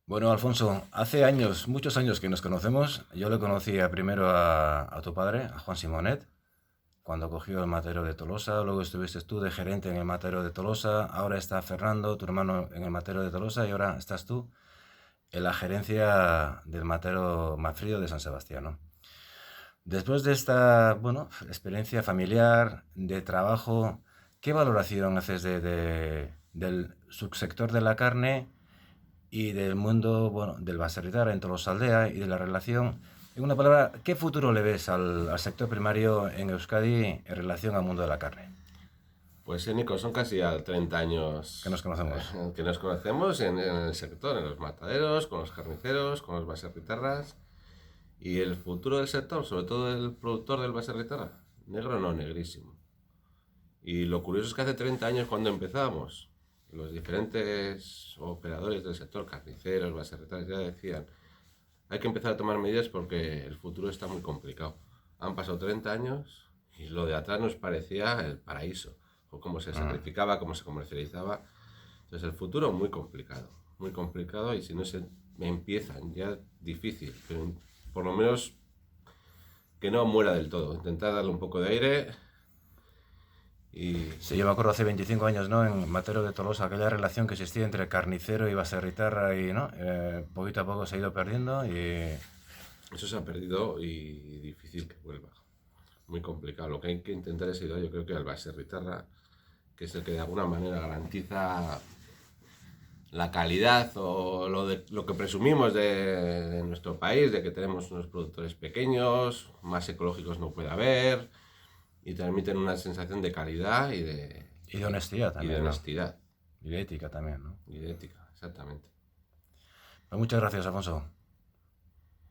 Bueno, Alfonso, hace años, muchos años que nos conocemos. Yo le conocía primero a tu padre, a Juan Simonet, cuando cogió el matero de Tolosa. Luego estuviste tú de gerente en el matero de Tolosa. Ahora está Fernando, tu hermano, en el matero de Tolosa. Y ahora estás tú en la gerencia del matero Mafrido de San Sebastián, ¿no? Después de esta, bueno, experiencia familiar, de trabajo, ¿qué valoración haces del subsector de la carne y del mundo, bueno, del baserritar en Tolosaldea y de la relación? En una palabra, ¿qué futuro le ves al sector primario en Euskadi en relación al mundo de la carne? Pues sí, Nico, son casi ya 30 Que nos años conocemos. que nos conocemos en el sector, en los mataderos, con los carniceros, con los baserritarras. Y el futuro del sector, sobre todo el productor del baserritarra, negro no, negrísimo. Y lo curioso es que hace 30 años cuando empezamos, los diferentes operadores del sector, carniceros, baserritarras, ya decían, hay que empezar a tomar medidas porque el futuro está muy complicado. Han pasado 30 años y lo de atrás nos parecía el paraíso. O cómo se Mm. sacrificaba, cómo se comercializaba. Entonces el futuro muy complicado y si no se empiezan ya difícil, pero por lo menos que no muera del todo. Intentar darle un poco de aire y Sí, yo me acuerdo hace 25 años, ¿no? En Matero de Tolosa, aquella relación que existía entre carnicero y baserritarra y, ¿no? Poquito a poco se ha ido perdiendo y... eso se ha perdido y difícil que vuelva. Muy complicado. Lo que hay que intentar es ayudar, yo creo que al Baserritarra, que es el que de alguna manera garantiza la calidad o lo que presumimos de nuestro país, de que tenemos unos productores pequeños, más ecológicos no puede haber, y transmiten una sensación de calidad Y de honestidad y de también, ¿no? honestidad Y de ética también, ¿no? y de ética, exactamente. Pues muchas gracias, Alfonso.